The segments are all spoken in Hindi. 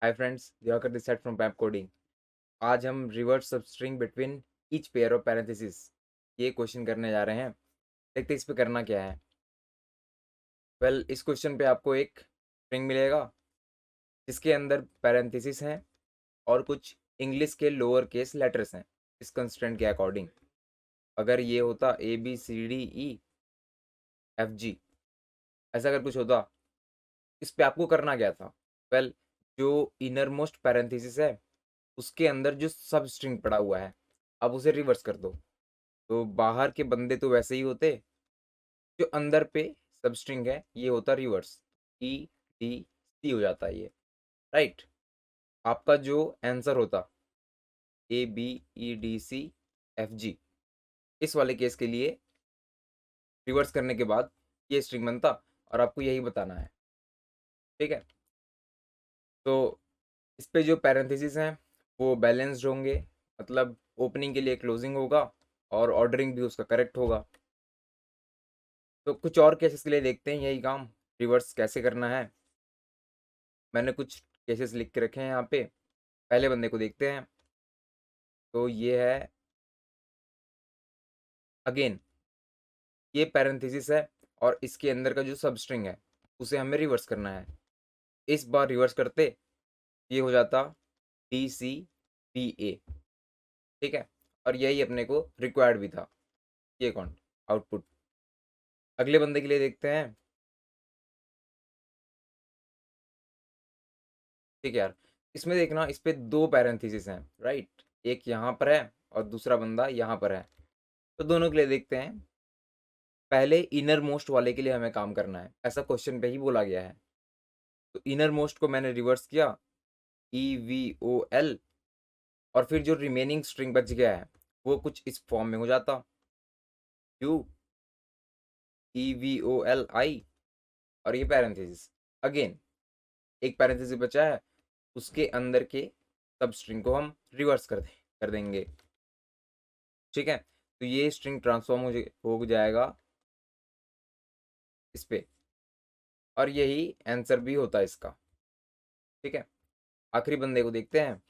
Hi friends, Diwakar this side from pep coding. आज हम reverse substring between each pair of parenthesis ये क्वेश्चन करने जा रहे हैं। देखते हैं इस पे करना क्या है। इस क्वेश्चन पे आपको एक स्ट्रिंग मिलेगा जिसके अंदर पैरेंथेसिस हैं और कुछ इंग्लिश के लोअर केस लेटर्स हैं इस कंस्ट्रेंट के अकॉर्डिंग। अगर ये होता ABCDEFG, ऐसा अगर कुछ होता, इस पे आपको करना क्या था। वेल जो इनर मोस्ट पैरेंथेसिस है उसके अंदर जो सब स्ट्रिंग पड़ा हुआ है, अब उसे रिवर्स कर दो। तो बाहर के बंदे तो वैसे ही होते, जो अंदर पे सब स्ट्रिंग है ये होता रिवर्स। EDC हो जाता है ये, राइट। आपका जो आंसर होता ABEDCFG, इस वाले केस के लिए रिवर्स करने के बाद ये स्ट्रिंग बनता और आपको यही बताना है। ठीक है, तो इस पे जो पैरेंथेसिस हैं वो बैलेंस्ड होंगे, मतलब ओपनिंग के लिए क्लोजिंग होगा और ऑर्डरिंग भी उसका करेक्ट होगा। तो कुछ और केसेस के लिए देखते हैं यही काम रिवर्स कैसे करना है। मैंने कुछ केसेस लिख के रखे हैं यहाँ पे। पहले बंदे को देखते हैं। तो ये है, अगेन ये पैरेंथेसिस है और इसके अंदर का जो सब स्ट्रिंग है उसे हमें रिवर्स करना है। इस बार रिवर्स करते ये हो जाता DCPA। ठीक है, और यही अपने को रिक्वायर्ड भी था। ये कौन आउटपुट। अगले बंदे के लिए देखते हैं। ठीक है यार, इसमें देखना, इस पे दो पैरेंथेसिस हैं, राइट। एक यहाँ पर है और दूसरा बंदा यहाँ पर है। तो दोनों के लिए देखते हैं। पहले इनर मोस्ट वाले के लिए हमें काम करना है, ऐसा क्वेश्चन पे ही बोला गया है। तो इनर मोस्ट को मैंने रिवर्स किया, EVOL, और फिर जो रिमेनिंग स्ट्रिंग बच गया है वो कुछ इस फॉर्म में हो जाता, QEVOLI, और ये पैरेंथेसिस। अगेन एक पैरेंथेसिस बचा है, उसके अंदर के सब स्ट्रिंग को हम रिवर्स कर देंगे। ठीक है, तो ये स्ट्रिंग ट्रांसफॉर्म हो जाएगा इस पे, और यही आंसर भी होता है इसका। ठीक है, आखिरी बंदे को देखते हैं।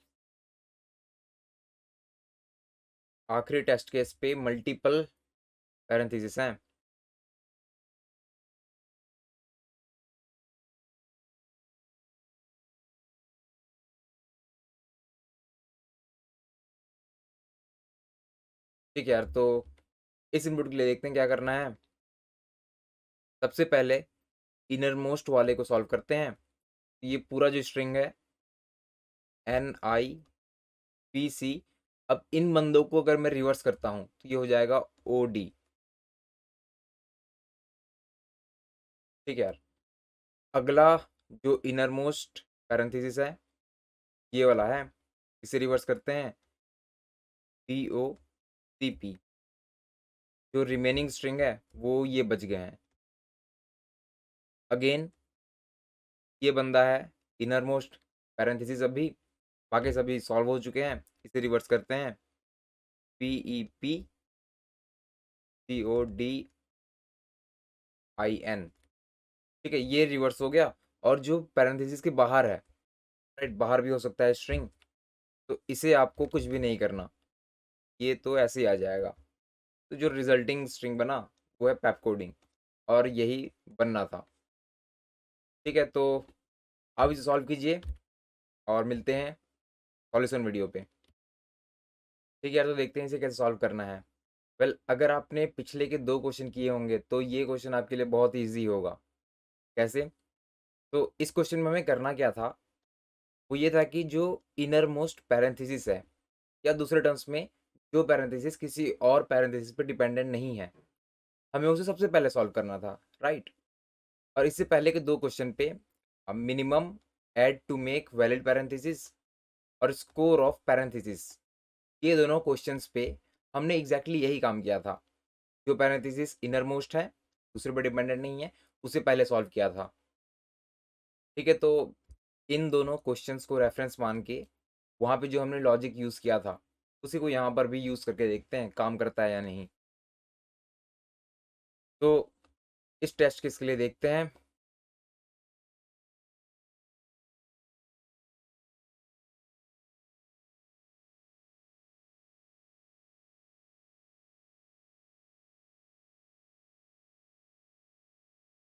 आखिरी टेस्ट केस पे मल्टीपल पैरेंथेसिस हैं। ठीक है यार, तो इस इनपुट के लिए देखते हैं क्या करना है। सबसे पहले इनर मोस्ट वाले को सॉल्व करते हैं। ये पूरा जो स्ट्रिंग है NIPC, अब इन बंदों को अगर मैं रिवर्स करता हूँ तो ये हो जाएगा OD। ठीक है यार, अगला जो इनर मोस्ट पैरेंथेसिस है ये वाला है, इसे रिवर्स करते हैं DOCP। जो रिमेनिंग स्ट्रिंग है वो ये बच गए हैं। अगेन ये बंदा है इनर मोस्ट पैरेंथेसिस, अभी बाकी सभी सॉल्व हो चुके हैं। इसे रिवर्स करते हैं PEPCODIN। ठीक है, ये रिवर्स हो गया। और जो पैरेंथेसिस के बाहर है, राइट, बाहर भी हो सकता है स्ट्रिंग, तो इसे आपको कुछ भी नहीं करना, ये तो ऐसे ही आ जाएगा। तो जो रिजल्टिंग स्ट्रिंग बना वो है पैप कोडिंग, और यही बनना था। ठीक है, तो आप इसे सॉल्व कीजिए और मिलते हैं सॉल्यूशन वीडियो पे। ठीक है यार, तो देखते हैं इसे कैसे सॉल्व करना है। अगर आपने पिछले के 2 क्वेश्चन किए होंगे तो ये क्वेश्चन आपके लिए बहुत ईज़ी होगा। कैसे? तो इस क्वेश्चन में हमें करना क्या था, वो ये था कि जो इनर मोस्ट पैरेंथेसिस है, या दूसरे टर्म्स में जो पैरेंथेसिस किसी और पैरेंथेसिस पे डिपेंडेंट नहीं है, हमें उसे सबसे पहले सॉल्व करना था, राइट। और इससे पहले के 2 क्वेश्चन पे minimum add to make valid parenthesis और स्कोर ऑफ पैरेंथेसिस, ये दोनों क्वेश्चंस पे हमने एग्जैक्टली यही काम किया था। जो पैरेंथेसिस इनर मोस्ट है, दूसरे पर डिपेंडेंट नहीं है, उसे पहले सॉल्व किया था। ठीक है, तो इन दोनों क्वेश्चंस को रेफरेंस मान के वहाँ पे जो हमने लॉजिक यूज़ किया था उसी को यहाँ पर भी यूज़ करके देखते हैं काम करता है या नहीं। तो इस टेस्ट केस के लिए देखते हैं।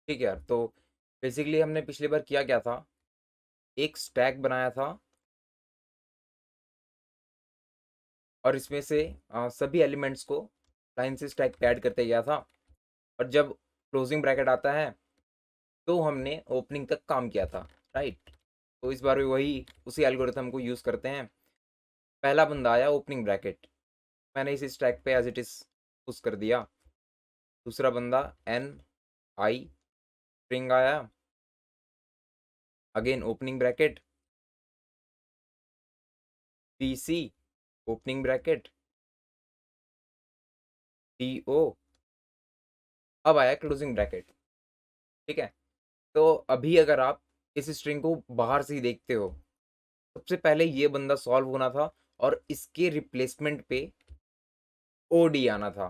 ठीक है यार, तो बेसिकली हमने पिछली बार किया क्या था, एक स्टैक बनाया था और इसमें से सभी एलिमेंट्स को लाइन से स्टैक पे ऐड करते गया था, और जब क्लोजिंग ब्रैकेट आता है तो हमने ओपनिंग तक काम किया था, राइट। तो इस बार भी वही उसी एल्गोरिथम को यूज़ करते हैं। पहला बंदा आया ओपनिंग ब्रैकेट, मैंने इस स्टैक पे एज इट इज़ पुश कर दिया। दूसरा बंदा एन आई स्ट्रिंग आया, again opening bracket, P C opening bracket, T O, अब आया क्लोजिंग ब्रैकेट। ठीक है, तो अभी अगर आप इस स्ट्रिंग को बाहर से ही देखते हो, सबसे पहले ये बंदा सॉल्व होना था और इसके रिप्लेसमेंट पे ओ डी आना था,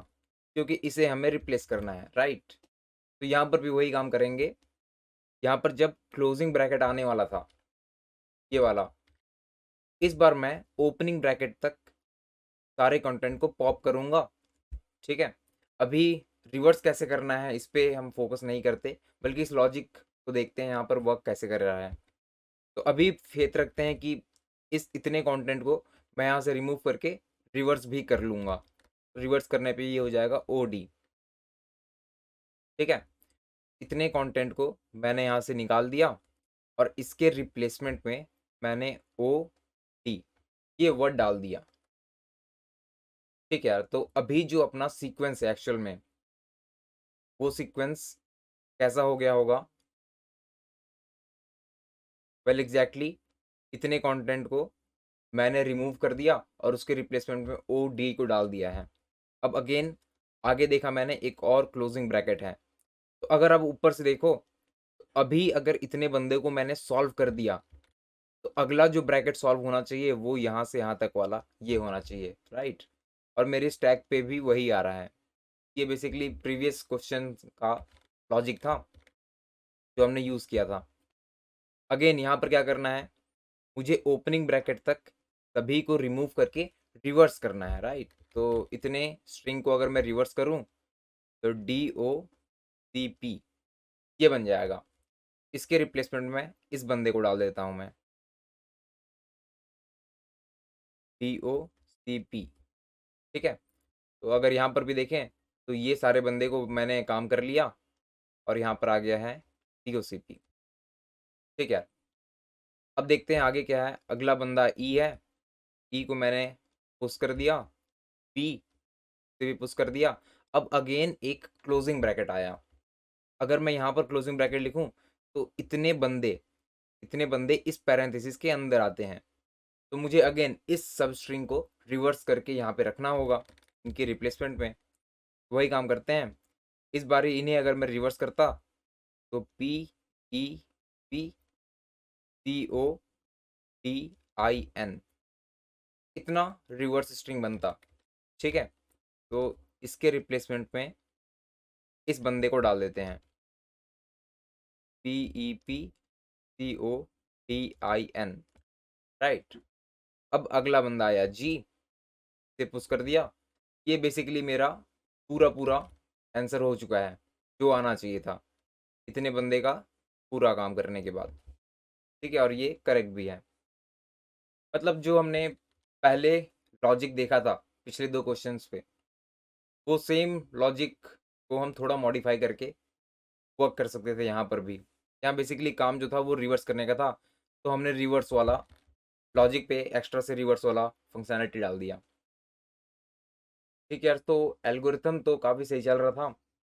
क्योंकि इसे हमें रिप्लेस करना है, राइट। तो यहाँ पर भी वही काम करेंगे। यहाँ पर जब क्लोजिंग ब्रैकेट आने वाला था, ये वाला, इस बार मैं ओपनिंग ब्रैकेट तक सारे कंटेंट को पॉप करूँगा। ठीक है, अभी रिवर्स कैसे करना है इस पे हम फोकस नहीं करते, बल्कि इस लॉजिक को देखते हैं यहाँ पर वर्क कैसे कर रहा है। तो अभी फेथ रखते हैं कि इस इतने कंटेंट को मैं यहाँ से रिमूव करके रिवर्स भी कर लूँगा। रिवर्स करने पे ये हो जाएगा ओ डी। ठीक है, इतने कंटेंट को मैंने यहाँ से निकाल दिया और इसके रिप्लेसमेंट में मैंने ओ डी ये वर्ड डाल दिया। ठीक है यार, तो अभी जो अपना सीक्वेंस है एक्चुअल में, वो सीक्वेंस कैसा हो गया होगा। वेल एग्जैक्टली इतने कंटेंट को मैंने रिमूव कर दिया और उसके रिप्लेसमेंट में ओ डी को डाल दिया है। अब अगेन आगे देखा मैंने एक और क्लोजिंग ब्रैकेट है। तो अगर आप ऊपर से देखो, अभी अगर इतने बंदे को मैंने सॉल्व कर दिया, तो अगला जो ब्रैकेट सॉल्व होना चाहिए वो यहाँ से यहाँ तक वाला ये होना चाहिए, राइट। और मेरे स्टैक पे भी वही आ रहा है। ये बेसिकली प्रीवियस क्वेश्चन का लॉजिक था जो हमने यूज़ किया था। अगेन यहाँ पर क्या करना है, मुझे ओपनिंग ब्रैकेट तक सभी को रिमूव करके रिवर्स करना है, राइट। तो इतने स्ट्रिंग को अगर मैं रिवर्स करूँ तो डी ओ सी पी ये बन जाएगा। इसके रिप्लेसमेंट में इस बंदे को डाल देता हूँ मैं, डी ओ सी पी। ठीक है, तो अगर यहाँ पर भी देखें तो ये सारे बंदे को मैंने काम कर लिया और यहाँ पर आ गया है डी ओ सी पी। ठीक है, अब देखते हैं आगे क्या है। अगला बंदा ई है, ई को मैंने पुश कर दिया, पी से भी पुश कर दिया। अब अगेन एक क्लोजिंग ब्रैकेट आया। अगर मैं यहाँ पर क्लोजिंग ब्रैकेट लिखूँ तो इतने बंदे इस पैरेंथेसिस के अंदर आते हैं। तो मुझे अगेन इस सब स्ट्रिंग को रिवर्स करके यहाँ पे रखना होगा इनके रिप्लेसमेंट में। वही काम करते हैं। इस बार इन्हें अगर मैं रिवर्स करता तो P E P C O T I N इतना रिवर्स स्ट्रिंग बनता। ठीक है, तो इसके रिप्लेसमेंट में इस बंदे को डाल देते हैं, P E P C O T I N, right. अब अगला बंदा आया जी, से पुश कर दिया। ये बेसिकली मेरा पूरा पूरा आंसर हो चुका है जो आना चाहिए था इतने बंदे का पूरा काम करने के बाद। ठीक है, और ये करेक्ट भी है। मतलब जो हमने पहले लॉजिक देखा था पिछले दो क्वेश्चंस पे, वो सेम लॉजिक को हम थोड़ा मॉडिफाई करके वर्क कर सकते थे यहाँ पर भी। यहाँ बेसिकली काम जो था वो रिवर्स करने का था, तो हमने रिवर्स वाला लॉजिक पे एक्स्ट्रा से रिवर्स वाला फंक्शनैलिटी डाल दिया। ठीक है यार, तो एल्गोरिथम तो काफ़ी सही चल रहा था,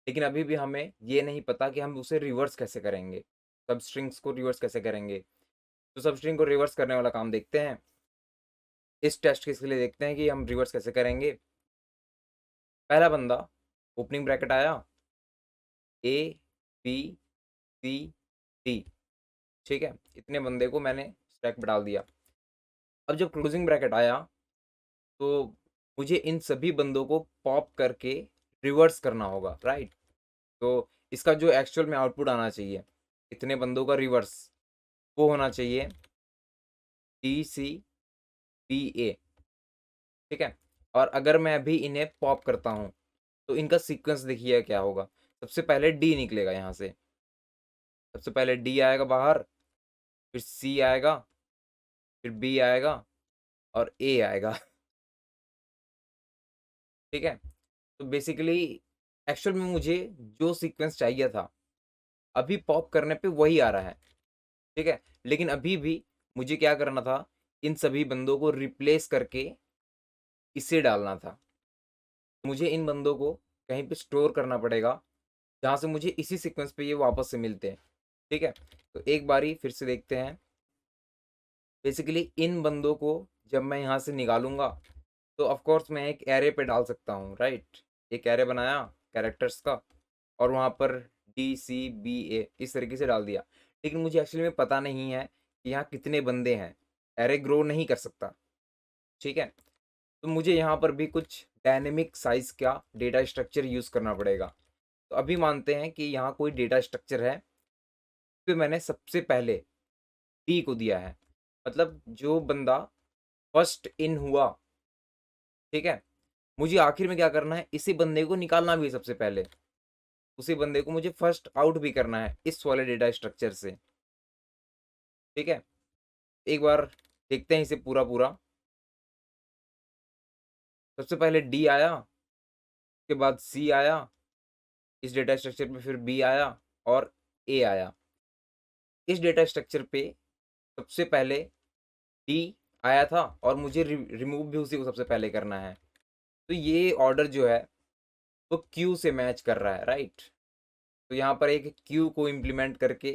लेकिन अभी भी हमें ये नहीं पता कि हम उसे रिवर्स कैसे करेंगे, सब स्ट्रिंग्स को रिवर्स कैसे करेंगे। तो सब स्ट्रिंग को रिवर्स करने वाला काम देखते हैं। इस टेस्ट केस के लिए देखते हैं कि हम रिवर्स कैसे करेंगे। पहला बंदा ओपनिंग ब्रैकेट आया, ए बी सी डी। ठीक है, इतने बंदे को मैंने स्टैक पे डाल दिया। अब जब क्लोजिंग ब्रैकेट आया तो मुझे इन सभी बंदों को पॉप करके रिवर्स करना होगा, राइट। तो इसका जो एक्चुअल में आउटपुट आना चाहिए इतने बंदों का रिवर्स, वो होना चाहिए टी सी पी ए। ठीक है, और अगर मैं अभी इन्हें पॉप करता हूँ तो इनका सीक्वेंस देखिए क्या होगा। सबसे पहले डी निकलेगा यहाँ से, सबसे पहले डी आएगा बाहर, फिर सी आएगा, फिर बी आएगा और ए आएगा। ठीक है, तो बेसिकली एक्चुअल में मुझे जो सीक्वेंस चाहिए था अभी पॉप करने पे वही आ रहा है। ठीक है, लेकिन अभी भी मुझे क्या करना था, इन सभी बंदों को रिप्लेस करके इसे डालना था। मुझे इन बंदों को कहीं पे स्टोर करना पड़ेगा जहाँ से मुझे इसी सीक्वेंस पे ये वापस से मिलते हैं। ठीक है, तो एक बारी फिर से देखते हैं। बेसिकली इन बंदों को जब मैं यहाँ से निकालूंगा तो ऑफ कोर्स मैं एक एरे पे डाल सकता हूँ, राइट। एक एरे बनाया कैरेक्टर्स का और वहाँ पर DCBA इस तरीके से डाल दिया। लेकिन मुझे एक्चुअली में पता नहीं है कि यहाँ कितने बंदे हैं, एरे ग्रो नहीं कर सकता। ठीक है, तो मुझे यहाँ पर भी कुछ डायनेमिक साइज का डेटा स्ट्रक्चर यूज़ करना पड़ेगा। तो अभी मानते हैं कि यहाँ कोई डेटा स्ट्रक्चर है, तो मैंने सबसे पहले डी को दिया है, मतलब जो बंदा फर्स्ट इन हुआ। ठीक है, मुझे आखिर में क्या करना है, इसी बंदे को निकालना भी है सबसे पहले, उसी बंदे को मुझे फर्स्ट आउट भी करना है इस वाले डेटा स्ट्रक्चर से। ठीक है, एक बार देखते हैं इसे पूरा पूरा। सबसे पहले डी आया, उसके बाद सी आया, इस डेटा स्ट्रक्चर पे फिर बी आया और ए आया। इस डेटा स्ट्रक्चर पे सबसे पहले डी आया था और मुझे रिमूव भी उसी को सबसे पहले करना है। तो ये ऑर्डर जो है वो क्यू से मैच कर रहा है, राइट। तो यहाँ पर एक क्यू को इम्प्लीमेंट करके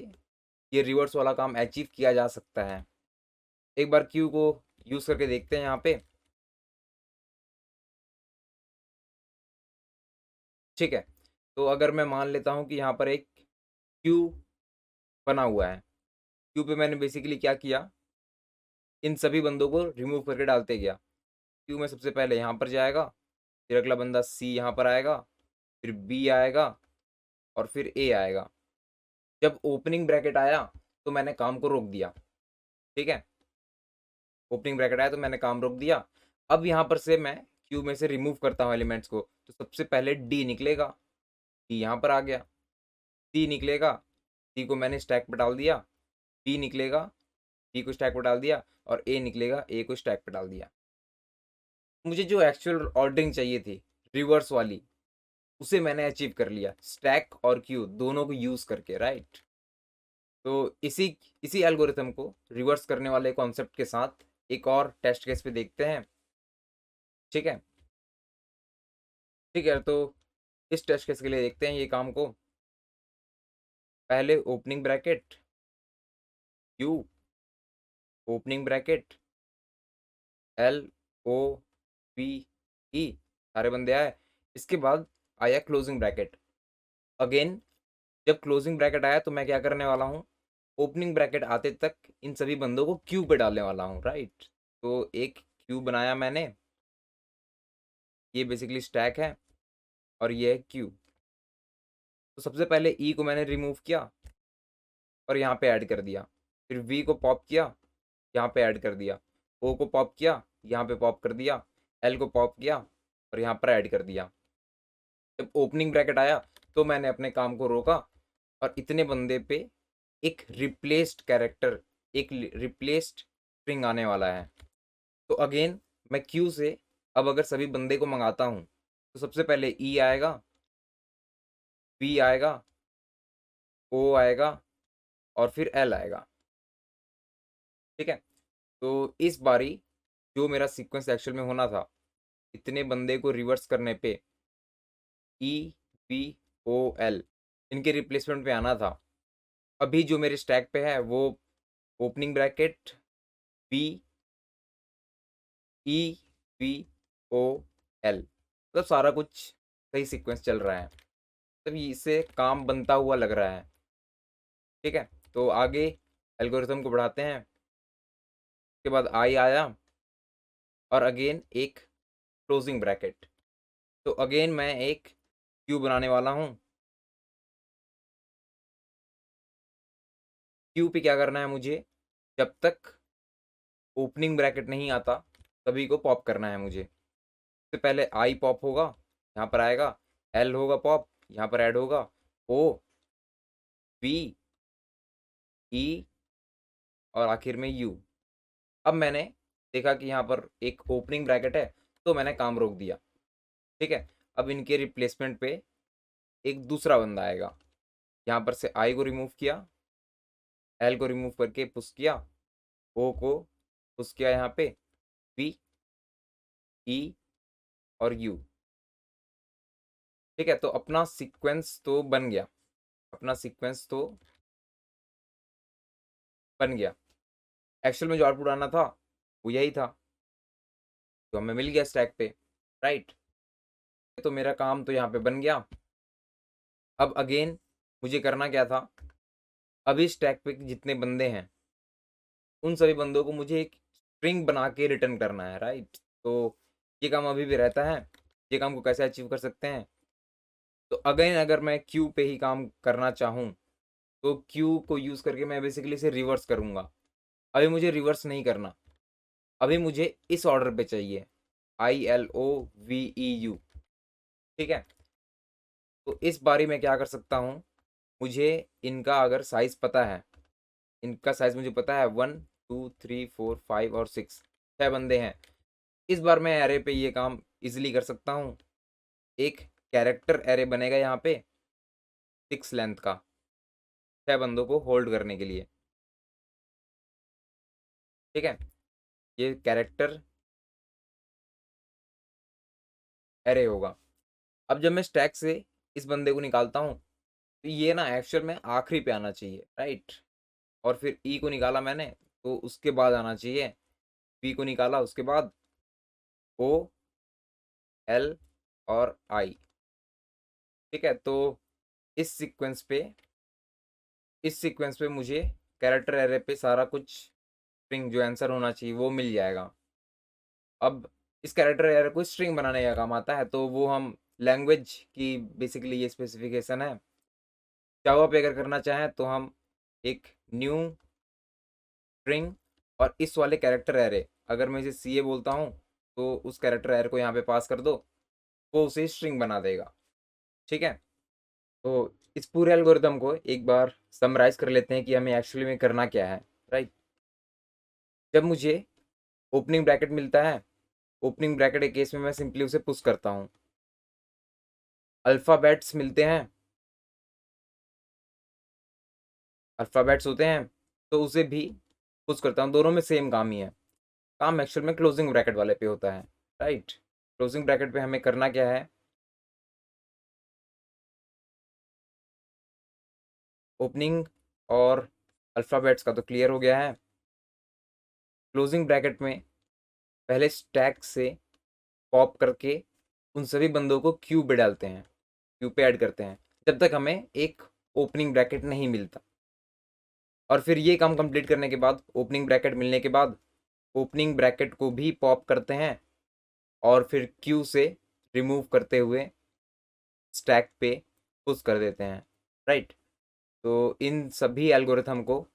ये रिवर्स वाला काम अचीव किया जा सकता है। एक बार क्यू को यूज़ करके देखते हैं यहाँ पे। ठीक है, तो अगर मैं मान लेता हूँ कि यहाँ पर एक क्यू बना हुआ है, क्यू पे मैंने बेसिकली क्या किया, इन सभी बंदों को रिमूव करके डालते गया। क्यू में सबसे पहले यहाँ पर जाएगा, फिर अगला बंदा सी यहाँ पर आएगा, फिर बी आएगा और फिर ए आएगा। जब ओपनिंग ब्रैकेट आया तो मैंने काम को रोक दिया। ठीक है, ओपनिंग ब्रैकेट आया तो मैंने काम रोक दिया। अब यहाँ पर से मैं क्यू में से रिमूव करता हूँ एलिमेंट्स को, तो सबसे पहले डी निकलेगा, डी यहाँ पर आ गया, सी निकलेगा, सी को मैंने स्टैक पर डाल दिया, बी निकलेगा, बी को स्टैक पर डाल दिया और ए निकलेगा, ए को स्टैक पर डाल दिया। मुझे जो एक्चुअल ऑर्डरिंग चाहिए थी रिवर्स वाली, उसे मैंने अचीव कर लिया स्टैक और क्यू दोनों को यूज़ करके, राइट। तो इसी इसी एल्गोरिथम को रिवर्स करने वाले कॉन्सेप्ट के साथ एक और टेस्ट केस पे देखते हैं। ठीक है, ठीक है, तो इस टेस्ट केस के लिए देखते हैं ये काम को। पहले opening bracket Q, opening bracket LOVE, सारे बंदे आए। इसके बाद आया क्लोजिंग ब्रैकेट। अगेन जब क्लोजिंग ब्रैकेट आया तो मैं क्या करने वाला हूँ, ओपनिंग ब्रैकेट आते तक इन सभी बंदों को क्यू पे डालने वाला हूँ, राइट। तो एक क्यू बनाया मैंने, ये बेसिकली स्टैक है और ये है क्यू। तो सबसे पहले ई को मैंने रिमूव किया और यहाँ पे ऐड कर दिया, फिर वी को पॉप किया, यहाँ पे ऐड कर दिया, ओ को पॉप किया, यहाँ पे पॉप कर दिया, एल को पॉप किया और यहाँ पर ऐड कर दिया। जब ओपनिंग ब्रैकेट आया तो मैंने अपने काम को रोका और इतने बंदे पे एक रिप्लेस्ड कैरेक्टर, एक रिप्लेस्ड स्ट्रिंग आने वाला है। तो अगेन मैं क्यू से अब अगर सभी बंदे को मंगाता हूँ तो सबसे पहले ई आएगा, बी आएगा, ओ आएगा और फिर एल आएगा। ठीक है, तो इस बारी जो मेरा सीक्वेंस एक्चुअल में होना था, इतने बंदे को रिवर्स करने पे EBOL इनके रिप्लेसमेंट पे आना था। अभी जो मेरे स्टैक पे है वो ओपनिंग ब्रैकेट BEBOL, मतलब सारा कुछ सही सीक्वेंस चल रहा है, तब इससे काम बनता हुआ लग रहा है। ठीक है, तो आगे एल्गोरिथम को बढ़ाते हैं। उसके बाद आई आया और अगेन एक क्लोजिंग ब्रैकेट। तो अगेन मैं एक क्यू बनाने वाला हूँ। क्यू पे क्या करना है मुझे, जब तक ओपनिंग ब्रैकेट नहीं आता सभी को पॉप करना है मुझे। सबसे पहले आई पॉप होगा, यहाँ पर आएगा, एल होगा पॉप, यहाँ पर ऐड होगा, ओ, बी, ई और आखिर में यू। अब मैंने देखा कि यहाँ पर एक ओपनिंग ब्रैकेट है, तो मैंने काम रोक दिया। ठीक है, अब इनके रिप्लेसमेंट पे एक दूसरा बंदा आएगा। यहाँ पर से आई को रिमूव किया, एल को रिमूव करके पुश किया, ओ को पुश किया यहाँ पे, पी, ई और यू। ठीक है, तो अपना सीक्वेंस तो बन गया, अपना सीक्वेंस तो बन गया। एक्चुअल में जो आउटपुट आना था वो यही था, तो हमें मिल गया स्टैक पे, राइट। तो मेरा काम तो यहाँ पे बन गया। अब अगेन मुझे करना क्या था, अभी स्टैक पे जितने बंदे हैं उन सभी बंदों को मुझे एक स्ट्रिंग बना के रिटर्न करना है, राइट। तो ये काम अभी भी रहता है। ये काम को कैसे अचीव कर सकते हैं, तो अगेन अगर मैं क्यू पे ही काम करना चाहूँ तो क्यू को यूज़ करके मैं बेसिकली इसे रिवर्स करूँगा। अभी मुझे रिवर्स नहीं करना, अभी मुझे इस ऑर्डर पे चाहिए, ILOVEU। ठीक है, तो इस बारी में क्या कर सकता हूँ, मुझे इनका अगर साइज़ पता है, इनका साइज़ मुझे पता है 1 2 3 4 5 और 6, 6 बंदे हैं। इस बार मैं एरे पे ये काम इजीली कर सकता हूँ। एक कैरेक्टर एरे बनेगा यहाँ पे 6 लेंथ का, 6 बंदों को होल्ड करने के लिए। ठीक है, ये कैरेक्टर एरे होगा। अब जब मैं स्टैक से इस बंदे को निकालता हूँ तो ये ना एक्चुअल में आखिरी पे आना चाहिए, राइट। और फिर ई को निकाला मैंने तो उसके बाद आना चाहिए, पी को निकाला उसके बाद ओ, एल और आई। ठीक है, तो इस सीक्वेंस पे इस सीक्वेंस पे मुझे कैरेक्टर एरे पे सारा कुछ स्ट्रिंग जो आंसर होना चाहिए वो मिल जाएगा। अब इस कैरेक्टर एरे को स्ट्रिंग बनाने का काम आता है, तो वो हम लैंग्वेज की बेसिकली ये स्पेसिफिकेशन है। जावा पे अगर करना चाहें तो हम एक न्यू स्ट्रिंग और इस वाले कैरेक्टर एरे, अगर मैं इसे सी ए बोलता हूँ तो उस कैरेक्टर एरे को यहाँ पे पास कर दो, वो उसे स्ट्रिंग बना देगा। ठीक है, तो इस पूरे एल्गोरिदम को एक बार समराइज कर लेते हैं कि हमें एक्चुअली में करना क्या है, राइट। जब मुझे ओपनिंग ब्रैकेट मिलता है, ओपनिंग ब्रैकेट के केस में मैं सिंपली उसे पुश करता हूँ। अल्फ़ाबेट्स मिलते हैं, अल्फ़ाबेट्स होते हैं तो उसे भी पुश करता हूँ। दोनों में सेम काम ही है, काम एक्चुअल में क्लोजिंग ब्रैकेट वाले पे होता है, राइट। क्लोजिंग ब्रैकेट पे हमें करना क्या है, ओपनिंग और अल्फ़ाबेट्स का तो क्लियर हो गया है। क्लोजिंग ब्रैकेट में पहले स्टैक से पॉप करके उन सभी बंदों को क्यू पे डालते हैं, क्यू पे ऐड करते हैं जब तक हमें एक ओपनिंग ब्रैकेट नहीं मिलता। और फिर ये काम कंप्लीट करने के बाद, ओपनिंग ब्रैकेट मिलने के बाद, ओपनिंग ब्रैकेट को भी पॉप करते हैं और फिर क्यू से रिमूव करते हुए स्टैक पे पुश कर देते हैं, राइट। तो इन सभी एल्गोरिथम को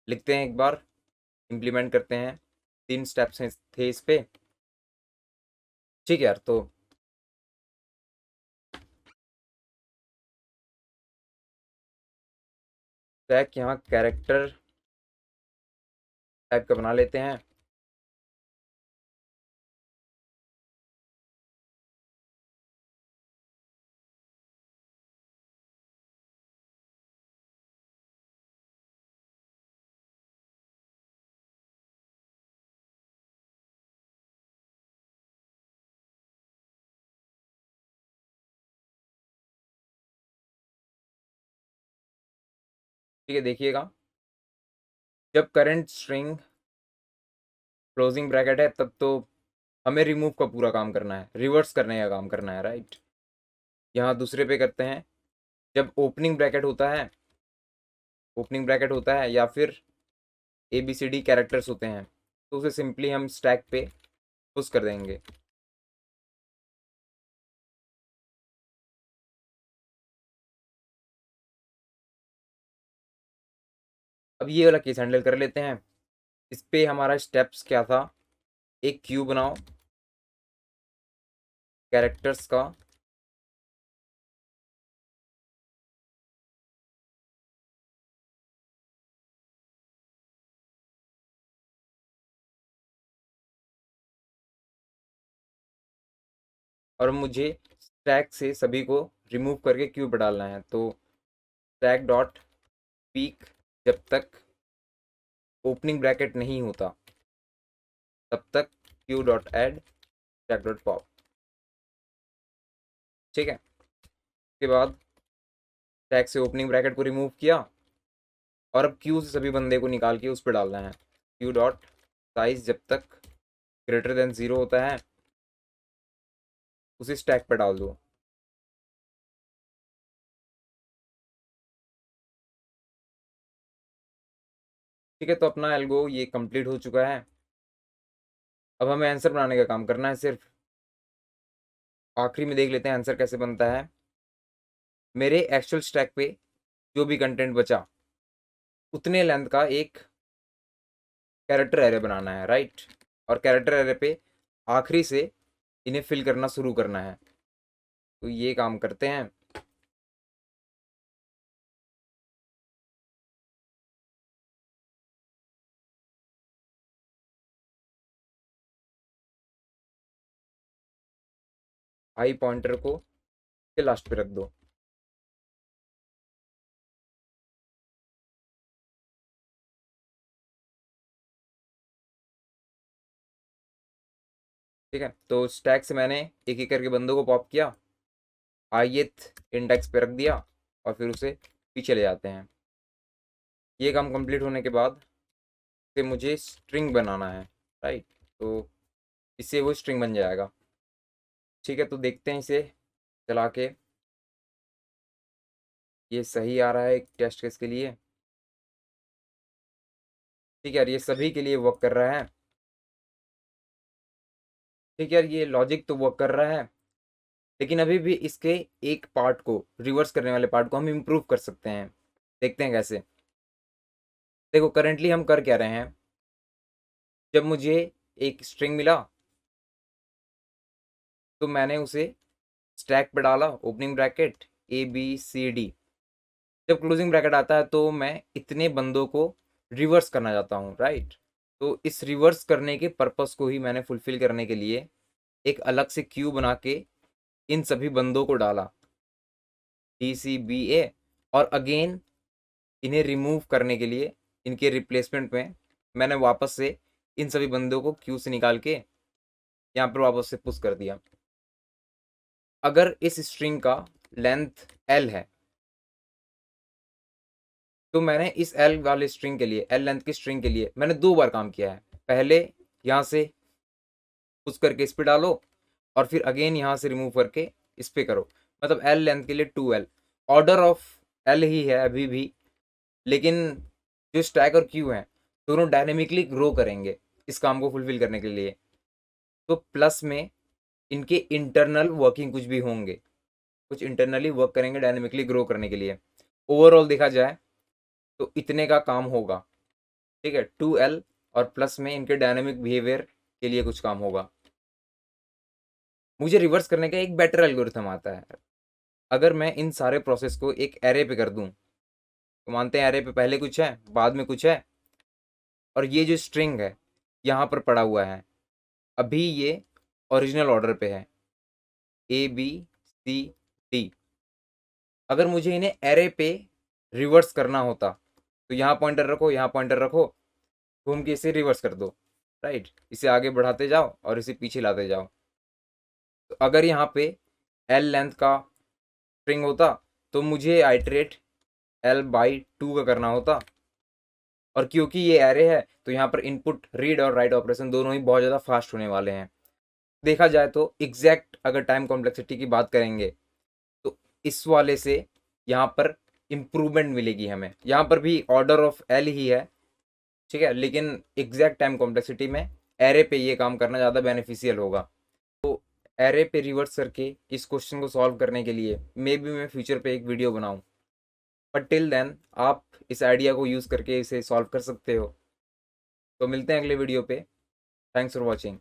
लिखते हैं एक बार, इम्प्लीमेंट करते हैं। 3 स्टेप्स हैं थे इस पे। ठीक है यार, तो स्टैक यहाँ कैरेक्टर टाइप का बना लेते हैं। ठीक है, देखिएगा, जब करंट स्ट्रिंग क्लोजिंग ब्रैकेट है तब तो हमें रिमूव का पूरा काम करना है, रिवर्स करने का काम करना है, राइट। यहाँ दूसरे पे करते हैं, जब ओपनिंग ब्रैकेट होता है या फिर ABCD कैरेक्टर्स होते हैं तो उसे सिंपली हम स्टैक पे पुश कर देंगे। अब ये वाला केस हैंडल कर लेते हैं। इस पे हमारा स्टेप्स क्या था, एक क्यू बनाओ कैरेक्टर्स का, और मुझे स्टैक से सभी को रिमूव करके क्यू पे डालना है। तो स्टैक डॉट पीक जब तक ओपनिंग ब्रैकेट नहीं होता तब तक queue dot add stack dot pop. ठीक है, उसके बाद स्टैक से ओपनिंग ब्रैकेट को रिमूव किया और अब क्यू से सभी बंदे को निकाल के उस पर डालना है। क्यू डॉट साइज जब तक ग्रेटर देन 0 होता है उसे स्टैक पर डाल दो। ठीक है, तो अपना एल्गो ये कंप्लीट हो चुका है। अब हमें आंसर बनाने का काम करना है सिर्फ। आखिरी में देख लेते हैं आंसर कैसे बनता है। मेरे एक्चुअल स्टैक पे जो भी कंटेंट बचा उतने लेंथ का एक कैरेक्टर एरे बनाना है, राइट। और कैरेक्टर एरे पे आखिरी से इन्हें फिल करना शुरू करना है। तो ये काम करते हैं। आई पॉइंटर को के लास्ट पे रख दो। ठीक है, तो स्टैक से मैंने एक एक करके बंदों को पॉप किया, ith इंडेक्स पे रख दिया और फिर उसे पीछे ले जाते हैं। ये काम कंप्लीट होने के बाद फिर मुझे स्ट्रिंग बनाना है, राइट। तो इससे वो स्ट्रिंग बन जाएगा। ठीक है, तो देखते हैं इसे चला के। ये सही आ रहा है एक टेस्ट केस के लिए। ठीक है यार, ये सभी के लिए वर्क कर रहा है। ठीक है यार, ये लॉजिक तो वर्क कर रहा है, लेकिन अभी भी इसके एक पार्ट को, रिवर्स करने वाले पार्ट को हम इम्प्रूव कर सकते हैं। देखते हैं कैसे। देखो करेंटली हम कर क्या रहे हैं। जब मुझे एक स्ट्रिंग मिला तो मैंने उसे स्टैक पे डाला, ओपनिंग ब्रैकेट ABCD। जब क्लोजिंग ब्रैकेट आता है तो मैं इतने बंदों को रिवर्स करना चाहता हूँ, राइट। तो इस रिवर्स करने के पर्पस को ही मैंने फुलफिल करने के लिए एक अलग से क्यू बना के इन सभी बंदों को डाला DCBA। और अगेन इन्हें रिमूव करने के लिए इनके रिप्लेसमेंट में मैंने वापस से इन सभी बंदों को क्यू से निकाल के यहाँ पर वापस से पुश कर दिया। अगर इस स्ट्रिंग का लेंथ L है तो मैंने इस L वाले स्ट्रिंग के लिए, L लेंथ की स्ट्रिंग के लिए मैंने 2 बार काम किया है। पहले यहाँ से पुश करके इस पे डालो और फिर अगेन यहाँ से रिमूव करके इस पे करो। मतलब L लेंथ के लिए 2L। ऑर्डर ऑफ L ही है अभी भी, लेकिन जो स्टैक और क्यू हैं दोनों डायनेमिकली ग्रो करेंगे इस काम को फुलफिल करने के लिए। तो प्लस में इनके इंटरनल वर्किंग कुछ भी होंगे, कुछ इंटरनली वर्क करेंगे डायनेमिकली ग्रो करने के लिए। ओवरऑल देखा जाए तो इतने का काम होगा। ठीक है, 2L और प्लस में इनके डायनेमिक बिहेवियर के लिए कुछ काम होगा। मुझे रिवर्स करने का एक बेटर एल्गोरिथम आता है। अगर मैं इन सारे प्रोसेस को एक एरे पे कर दूं, तो मानते हैं एरे पे पहले कुछ है बाद में कुछ है, और ये जो स्ट्रिंग है यहाँ पर पड़ा हुआ है, अभी ये ओरिजिनल ऑर्डर पे है ABCD। अगर मुझे इन्हें एरे पे रिवर्स करना होता तो यहाँ पॉइंटर रखो, यहाँ पॉइंटर रखो, घूम के इसे रिवर्स कर दो, राइट। इसे आगे बढ़ाते जाओ और इसे पीछे लाते जाओ। तो अगर यहाँ पे L लेंथ का स्ट्रिंग होता तो मुझे आइटरेट L/2 का करना होता। और क्योंकि ये एरे है तो यहाँ पर इनपुट रीड और राइट ऑपरेशन दोनों ही बहुत ज़्यादा फास्ट होने वाले हैं। देखा जाए तो एग्जैक्ट अगर टाइम कॉम्प्लेक्सिटी की बात करेंगे तो इस वाले से यहाँ पर इम्प्रूवमेंट मिलेगी हमें। यहाँ पर भी ऑर्डर ऑफ L ही है, ठीक है, लेकिन एग्जैक्ट टाइम कॉम्प्लेक्सिटी में एरे पे ये काम करना ज़्यादा बेनिफिशियल होगा। तो एरे पे रिवर्स करके इस क्वेश्चन को सॉल्व करने के लिए मे बी मैं फ्यूचर पे एक वीडियो बनाऊँ, बट टिल देन आप इस आइडिया को यूज़ करके इसे सॉल्व कर सकते हो। तो मिलते हैं अगले वीडियो पे। Thanks for watching.